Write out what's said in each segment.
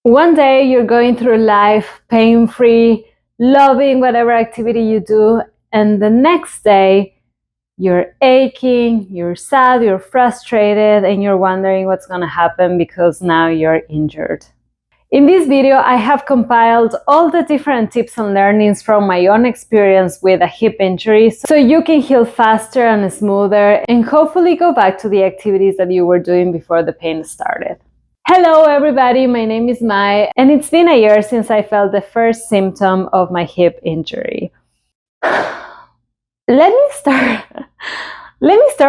One day you're going through life pain-free, loving whatever activity you do, and the next day you're aching, you're sad, you're frustrated, and you're wondering what's going to happen because now you're injured. In this video, I have compiled all the different tips and learnings from my own experience with a hip injury so you can heal faster and smoother and hopefully go back to the activities that you were doing before the pain started. Hello everybody, my name is Mai, and it's been a year since I felt the first symptom of my hip injury. Let me start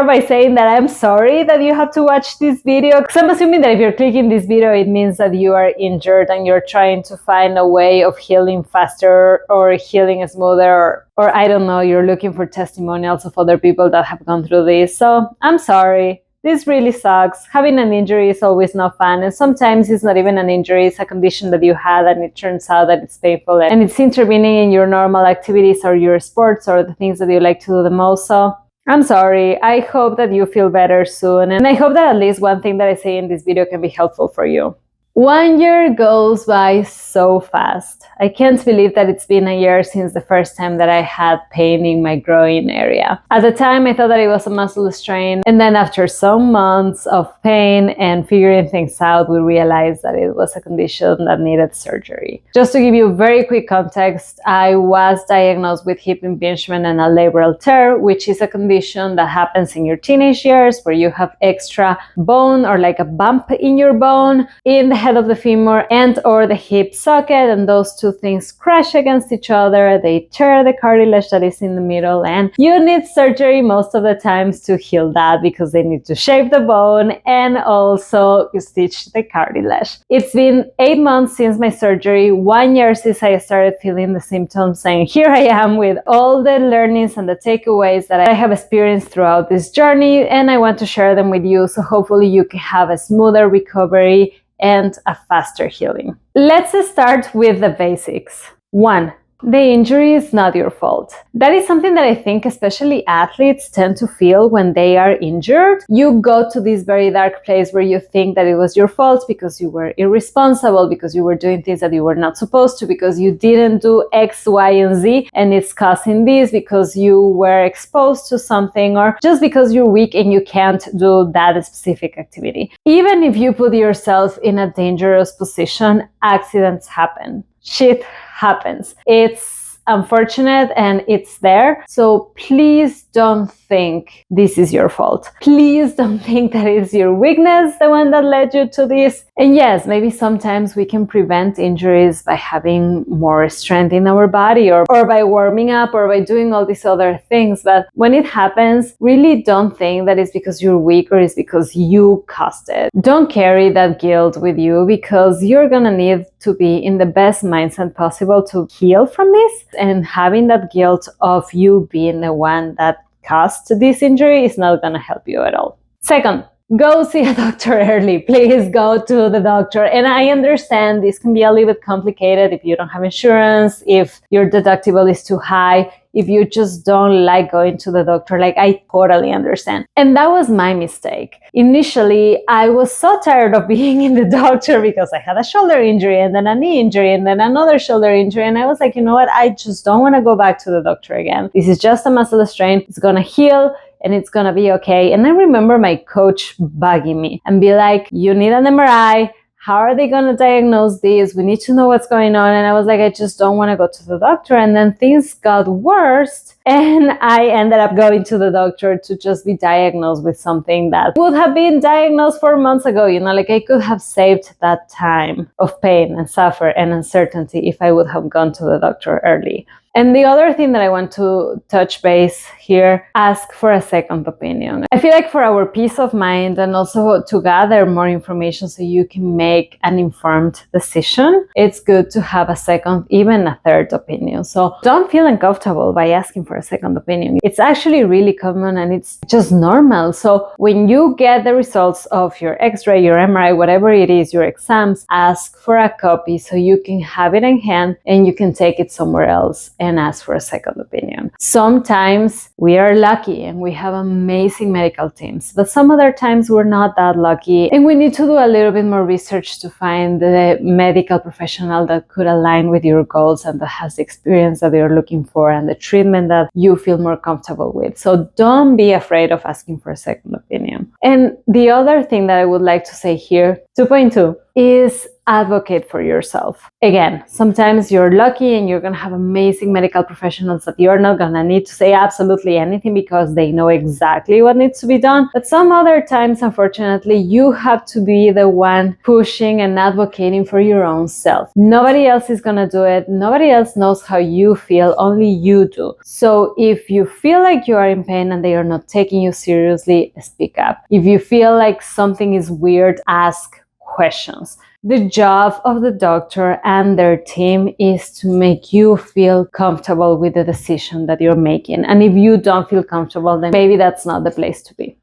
by saying that I'm sorry that you have to watch this video, because I'm assuming that if you're clicking this video, it means that you are injured and you're trying to find a way of healing faster or healing smoother, or I don't know, you're looking for testimonials of other people that have gone through this. So I'm sorry. This really sucks. Having an injury is always not fun, and sometimes it's not even an injury, it's a condition that you had and it turns out that it's painful and it's intervening in your normal activities or your sports or the things that you like to do the most. So I'm sorry. I hope that you feel better soon, and I hope that at least one thing that I say in this video can be helpful for you. 1 year goes by so fast. I can't believe that it's been a year since the first time that I had pain in my groin area. At the time, I thought that it was a muscle strain, and then after some months of pain and figuring things out, we realized that it was a condition that needed surgery. Just to give you very quick context, I was diagnosed with hip impingement and a labral tear, which is a condition that happens in your teenage years where you have extra bone or like a bump in your bone in the head of the femur and or the hip socket, and those two things crash against each other. They tear the cartilage that is in the middle, and you need surgery most of the times to heal that because they need to shape the bone and also stitch the cartilage. It's been 8 months since my surgery, 1 year since I started feeling the symptoms, and here I am with all the learnings and the takeaways that I have experienced throughout this journey, and I want to share them with you so hopefully you can have a smoother recovery and a faster healing. Let's start with the basics. 1. The injury is not your fault. That is something that I think especially athletes tend to feel when they are injured. You go to this very dark place where you think that it was your fault because you were irresponsible, because you were doing things that you were not supposed to, because you didn't do X, Y, and Z, and it's causing this because you were exposed to something, or just because you're weak and you can't do that specific activity. Even if you put yourself in a dangerous position, accidents happen. Shit happens. It's unfortunate and it's there. So please don't think this is your fault. Please don't think that it's your weakness, the one that led you to this. And yes, maybe sometimes we can prevent injuries by having more strength in our body or by warming up or by doing all these other things. But when it happens, really don't think that it's because you're weak or it's because you caused it. Don't carry that guilt with you, because you're gonna need to be in the best mindset possible to heal from this, and having that guilt of you being the one that caused this injury is not going to help you at all. Second, go see a doctor early. Please go to the doctor. And I understand this can be a little bit complicated if you don't have insurance, if your deductible is too high, if you just don't like going to the doctor. Like, I totally understand. And that was my mistake. Initially, I was so tired of being in the doctor because I had a shoulder injury and then a knee injury and then another shoulder injury. And I was like, you know what? I just don't want to go back to the doctor again. This is just a muscle strain. It's going to heal and it's going to be okay. And I remember my coach bugging me and be like, you need an MRI. How are they going to diagnose this? We need to know what's going on. And I was like, I just don't want to go to the doctor. And then things got worse. And I ended up going to the doctor to just be diagnosed with something that would have been diagnosed 4 months ago. You know, like I could have saved that time of pain and suffer and uncertainty if I would have gone to the doctor early. And the other thing that I want to touch base here, ask for a second opinion. I feel like for our peace of mind and also to gather more information so you can make an informed decision, it's good to have a second, even a third opinion. So don't feel uncomfortable by asking for a second opinion. It's actually really common and it's just normal. So when you get the results of your X-ray, your MRI, whatever it is, your exams, ask for a copy so you can have it in hand and you can take it somewhere else and ask for a second opinion. Sometimes we are lucky and we have amazing medical teams, but some other times we're not that lucky and we need to do a little bit more research to find the medical professional that could align with your goals and that has the experience that you're looking for and the treatment that you feel more comfortable with. So don't be afraid of asking for a second opinion. And the other thing that I would like to say here, 2.2, is advocate for yourself. Again, sometimes you're lucky and you're going to have amazing medical professionals that you're not going to need to say absolutely anything because they know exactly what needs to be done. But some other times, unfortunately, you have to be the one pushing and advocating for your own self. Nobody else is going to do it. Nobody else knows how you feel. Only you do. So if you feel like you are in pain and they are not taking you seriously, speak up. If you feel like something is weird, ask questions. The job of the doctor and their team is to make you feel comfortable with the decision that you're making. And if you don't feel comfortable, then maybe that's not the place to be.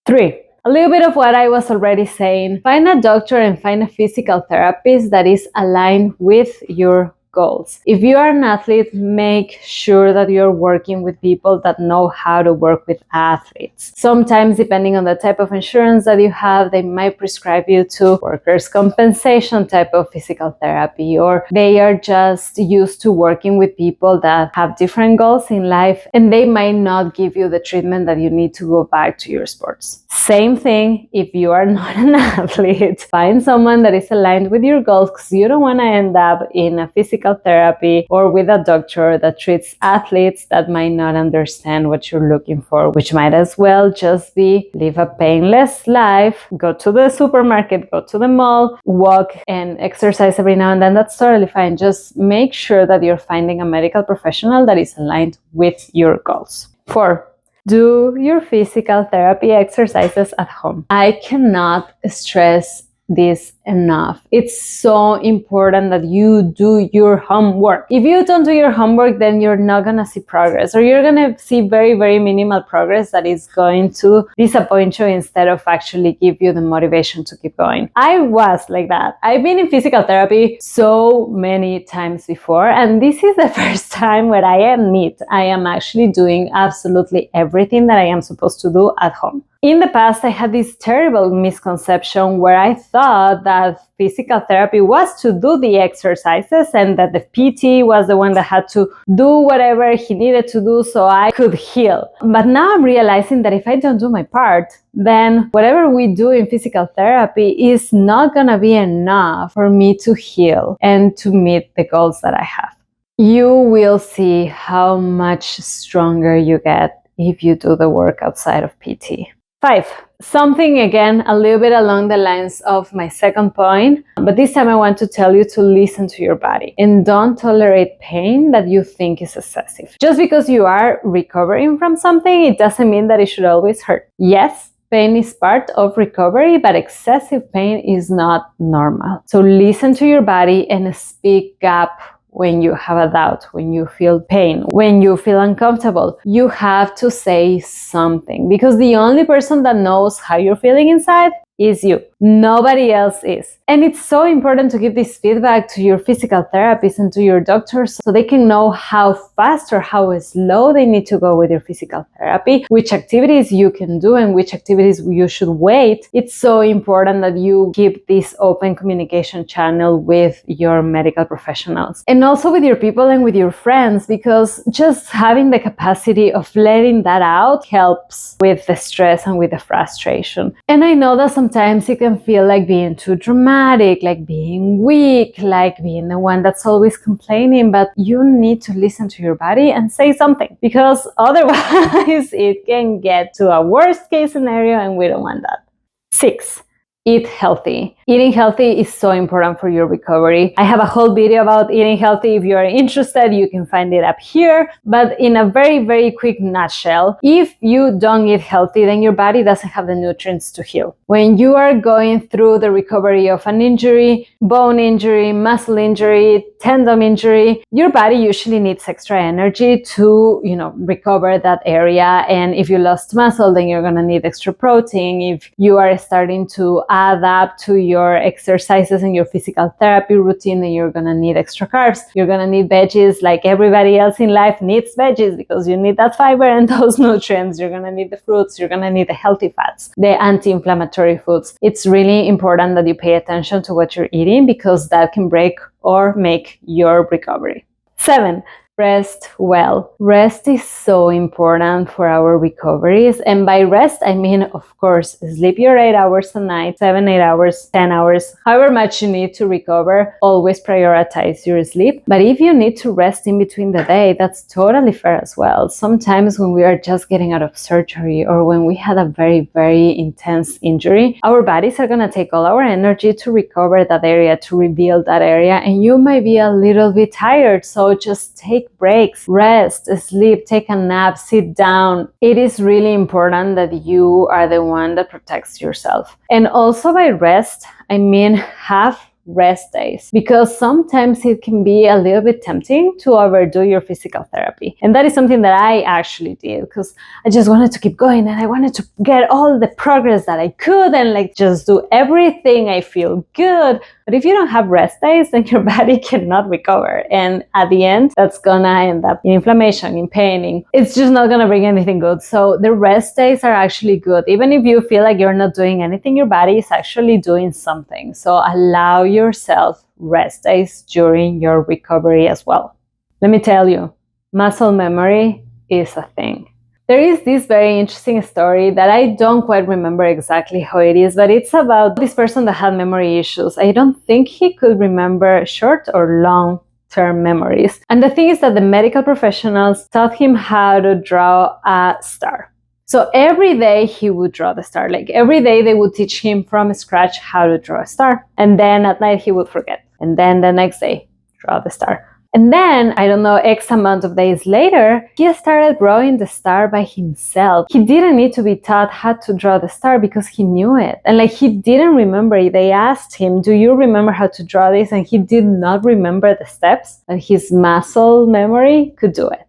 3. A little bit of what I was already saying. Find a doctor and find a physical therapist that is aligned with your goals. If you are an athlete, make sure that you're working with people that know how to work with athletes. Sometimes, depending on the type of insurance that you have, they might prescribe you to workers' compensation type of physical therapy, or they are just used to working with people that have different goals in life and they might not give you the treatment that you need to go back to your sports. Same thing if you are not an athlete. Find someone that is aligned with your goals because you don't want to end up in a physical therapy or with a doctor that treats athletes that might not understand what you're looking for, which might as well just be live a painless life, go to the supermarket, go to the mall, walk and exercise every now and then. That's totally fine. Just make sure that you're finding a medical professional that is aligned with your goals. 4. Do your physical therapy exercises at home. I cannot stress this enough. It's so important that you do your homework. If you don't do your homework, then you're not going to see progress, or you're going to see very, very minimal progress that is going to disappoint you instead of actually give you the motivation to keep going. I was like that. I've been in physical therapy so many times before, and this is the first time where I admit I am actually doing absolutely everything that I am supposed to do at home. In the past, I had this terrible misconception where I thought that physical therapy was to do the exercises and that the PT was the one that had to do whatever he needed to do so I could heal. But now I'm realizing that if I don't do my part, then whatever we do in physical therapy is not going to be enough for me to heal and to meet the goals that I have. You will see how much stronger you get if you do the work outside of PT. 5. Something again a little bit along the lines of my second point, but this time I want to tell you to listen to your body and don't tolerate pain that you think is excessive. Just because you are recovering from something, it doesn't mean that it should always hurt. Yes, pain is part of recovery, but excessive pain is not normal. So listen to your body and speak up when you have a doubt, when you feel pain, when you feel uncomfortable. You have to say something because the only person that knows how you're feeling inside is you. Nobody else is. And it's so important to give this feedback to your physical therapist and to your doctors so they can know how fast or how slow they need to go with your physical therapy, which activities you can do and which activities you should wait. It's so important that you keep this open communication channel with your medical professionals and also with your people and with your friends, because just having the capacity of letting that out helps with the stress and with the frustration. And I know that sometimes it can feel like being too dramatic, like being weak, like being the one that's always complaining, but you need to listen to your body and say something, because otherwise it can get to a worst case scenario and we don't want that. 6. Eat healthy. Eating healthy is so important for your recovery. I have a whole video about eating healthy. If you are interested, you can find it up here. But in a very, very quick nutshell, if you don't eat healthy, then your body doesn't have the nutrients to heal. When you are going through the recovery of an injury, bone injury, muscle injury, tendon injury, your body usually needs extra energy to, recover that area. And if you lost muscle, then you're going to need extra protein. If you are starting to add up to your exercises and your physical therapy routine, then you're gonna need extra carbs. You're gonna need veggies like everybody else in life needs veggies, because you need that fiber and those nutrients. You're gonna need the fruits, you're gonna need the healthy fats, the anti-inflammatory foods. It's really important that you pay attention to what you're eating, because that can break or make your recovery. 7, rest well. Rest is so important for our recoveries. And by rest, I mean, of course, sleep your 8 hours a night, 7, 8 hours, 10 hours, however much you need to recover. Always prioritize your sleep. But if you need to rest in between the day, that's totally fair as well. Sometimes when we are just getting out of surgery, or when we had a very, very intense injury, our bodies are going to take all our energy to recover that area, to rebuild that area. And you might be a little bit tired. So just take breaks, rest, sleep, take a nap, sit down. It is really important that you are the one that protects yourself. And also by rest, I mean have rest days, because sometimes it can be a little bit tempting to overdo your physical therapy. And that is something that I actually did, because I just wanted to keep going and I wanted to get all the progress that I could and like just do everything. I feel good. But if you don't have rest days, then your body cannot recover. And at the end, that's gonna end up in inflammation, in pain. It's just not gonna bring anything good. So the rest days are actually good. Even if you feel like you're not doing anything, your body is actually doing something. So allow yourself rest days during your recovery as well. Let me tell you, muscle memory is a thing. There is this very interesting story that I don't quite remember exactly how it is, but it's about this person that had memory issues. I don't think he could remember short or long-term memories. And the thing is that the medical professionals taught him how to draw a star. So every day he would draw the star. Like every day they would teach him from scratch how to draw a star. And then at night he would forget. And then the next day, draw the star. And then, I don't know, X amount of days later, he started drawing the star by himself. He didn't need to be taught how to draw the star because he knew it. And like he didn't remember it. They asked him, do you remember how to draw this? And he did not remember the steps, but his muscle memory could do it.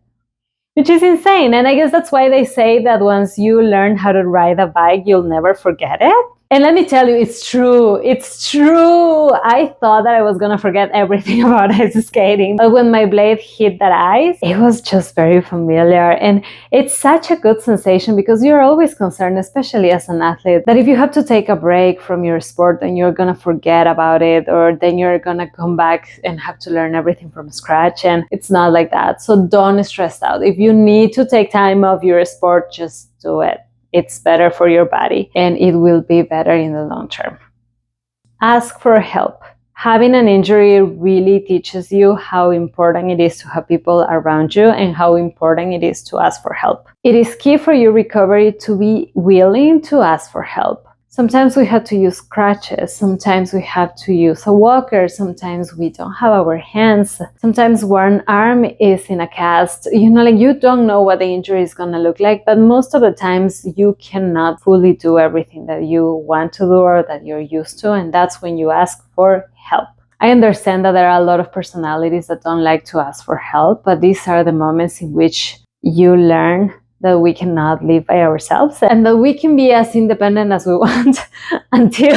Which is insane. And I guess that's why they say that once you learn how to ride a bike, you'll never forget it. And let me tell you, it's true. It's true. I thought that I was going to forget everything about ice skating. But when my blade hit that ice, it was just very familiar. And it's such a good sensation because you're always concerned, especially as an athlete, that if you have to take a break from your sport, then you're going to forget about it, or then you're going to come back and have to learn everything from scratch. And it's not like that. So don't stress out. If you need to take time off your sport, just do it. It's better for your body and it will be better in the long term. Ask for help. Having an injury really teaches you how important it is to have people around you and how important it is to ask for help. It is key for your recovery to be willing to ask for help. Sometimes we have to use crutches, sometimes we have to use a walker, sometimes we don't have our hands, sometimes one arm is in a cast. You don't know what the injury is going to look like, but most of the times you cannot fully do everything that you want to do or that you're used to, and that's when you ask for help. I understand that there are a lot of personalities that don't like to ask for help, but these are the moments in which you learn that we cannot live by ourselves and that we can be as independent as we want until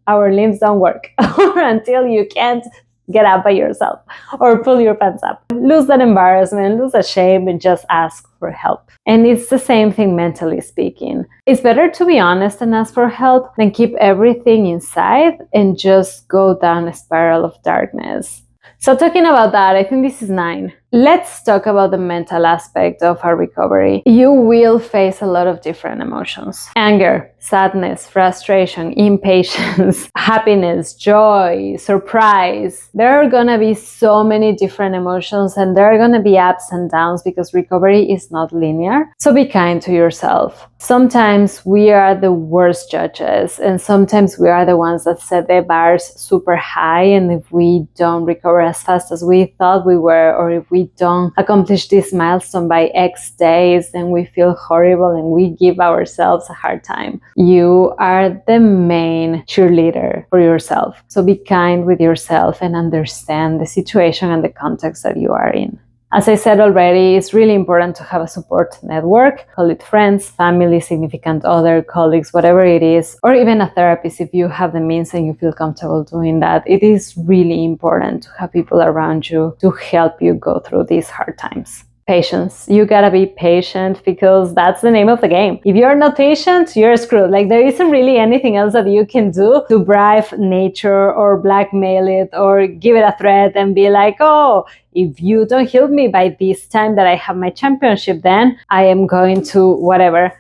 our limbs don't work or until you can't get up by yourself or pull your pants up. Lose that embarrassment, lose that shame, and just ask for help. And it's the same thing mentally speaking. It's better to be honest and ask for help than keep everything inside and just go down a spiral of darkness. So talking about that, I think this is 9. Let's talk about the mental aspect of our recovery. You will face a lot of different emotions. Anger, sadness, frustration, impatience, happiness, joy, surprise. There are gonna be so many different emotions and there are gonna be ups and downs because recovery is not linear. So be kind to yourself. Sometimes we are the worst judges and sometimes we are the ones that set the bars super high, and if we don't recover as fast as we thought we were, or if we don't accomplish this milestone by X days, then we feel horrible and we give ourselves a hard time. You are the main cheerleader for yourself. So be kind with yourself and understand the situation and the context that you are in. As I said already, it's really important to have a support network, call it friends, family, significant other, colleagues, whatever it is, or even a therapist if you have the means and you feel comfortable doing that. It is really important to have people around you to help you go through these hard times. Patience. You gotta be patient because that's the name of the game. If you're not patient, you're screwed. Like, there isn't really anything else that you can do to bribe nature or blackmail it or give it a threat and be like, oh, if you don't heal me by this time that I have my championship, then I am going to whatever.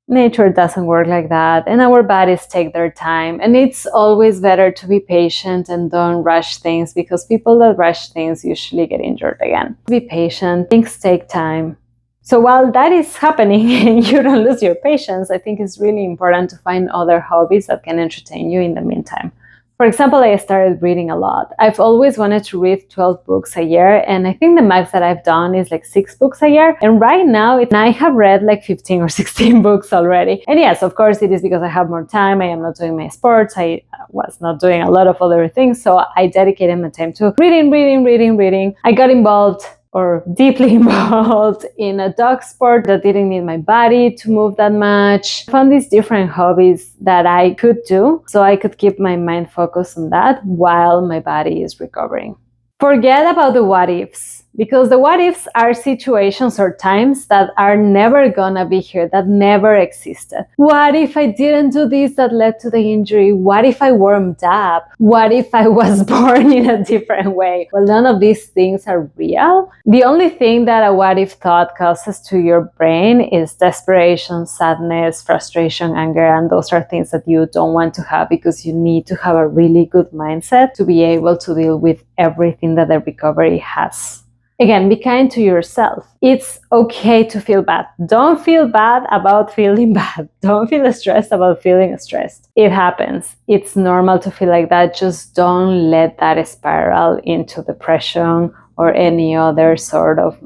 Nature doesn't work like that, and our bodies take their time, and it's always better to be patient and don't rush things, because people that rush things usually get injured again. Be patient, things take time. So while that is happening and you don't lose your patience, I think it's really important to find other hobbies that can entertain you in the meantime. For example, I started reading a lot. I've always wanted to read 12 books a year, and I think the max that I've done is like 6 books a year. And right now, I have read like 15 or 16 books already. And yes, of course, it is because I have more time. I am not doing my sports. I was not doing a lot of other things. So I dedicated my time to reading. I got involved or deeply involved in a dog sport that didn't need my body to move that much. I found these different hobbies that I could do so I could keep my mind focused on that while my body is recovering. Forget about the what ifs, because the what ifs are situations or times that are never gonna be here, that never existed. What if I didn't do this that led to the injury? What if I warmed up? What if I was born in a different way? Well, none of these things are real. The only thing that a what if thought causes to your brain is desperation, sadness, frustration, anger, and those are things that you don't want to have, because you need to have a really good mindset to be able to deal with everything that the recovery has. Again, be kind to yourself. It's okay to feel bad. Don't feel bad about feeling bad. Don't feel stressed about feeling stressed. It happens. It's normal to feel like that. Just don't let that spiral into depression or any other sort of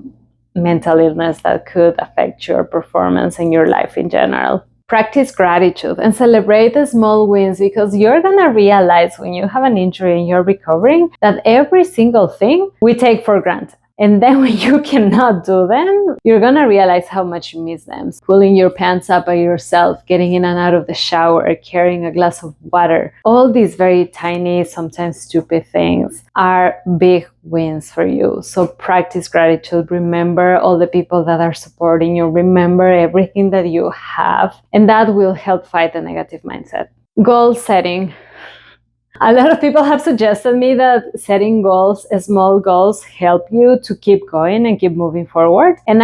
mental illness that could affect your performance and your life in general. Practice gratitude and celebrate the small wins, because you're going to realize when you have an injury and you're recovering that every single thing we take for granted. And then when you cannot do them, you're going to realize how much you miss them. Pulling your pants up by yourself, getting in and out of the shower, carrying a glass of water. All these very tiny, sometimes stupid things are big wins for you. So practice gratitude. Remember all the people that are supporting you. Remember everything that you have. And that will help fight the negative mindset. Goal setting. A lot of people have suggested me that setting goals, small goals, help you to keep going and keep moving forward. And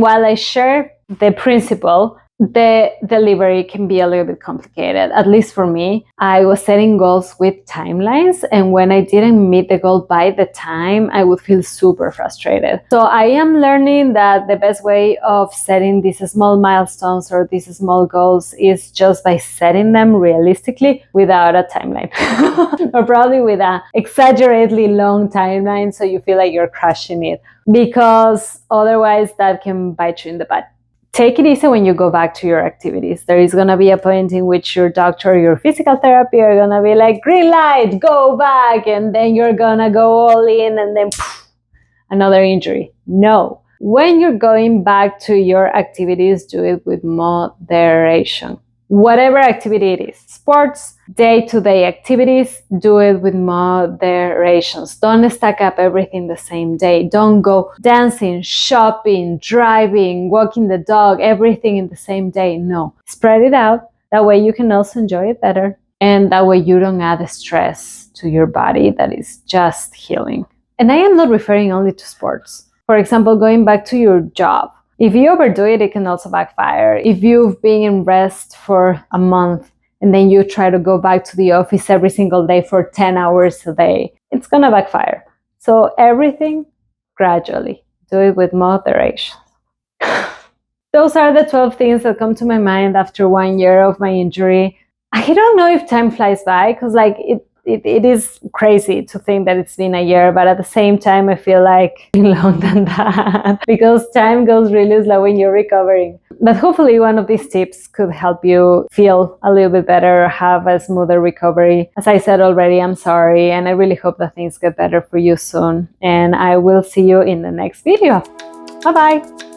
while I share the principle, the delivery can be a little bit complicated. At least for me, I was setting goals with timelines, and when I didn't meet the goal by the time, I would feel super frustrated. So I am learning that the best way of setting these small milestones or these small goals is just by setting them realistically without a timeline or probably with an exaggeratedly long timeline, so you feel like you're crushing it, because otherwise that can bite you in the butt. Take it easy when you go back to your activities. There is going to be a point in which your doctor or your physical therapy are going to be like, green light, go back. And then you're going to go all in, and then poof, another injury. No. When you're going back to your activities, do it with moderation. Whatever activity it is, sports, day-to-day activities, do it with moderations. Don't stack up everything the same day. Don't go dancing, shopping, driving, walking the dog, everything in the same day. No, spread it out. That way you can also enjoy it better. And that way you don't add stress to your body that is just healing. And I am not referring only to sports. For example, going back to your job. If you overdo it, it can also backfire. If you've been in rest for a month and then you try to go back to the office every single day for 10 hours a day, it's going to backfire. So everything gradually. Do it with moderation. Those are the 12 things that come to my mind after 1 year of my injury. I don't know if time flies by, because it is crazy to think that it's been a year, but at the same time I feel like it's been longer than that because time goes really slow when you're recovering. But hopefully one of these tips could help you feel a little bit better, have a smoother recovery. As I said already, I'm sorry, and I really hope that things get better for you soon, and I will see you in the next video. Bye bye.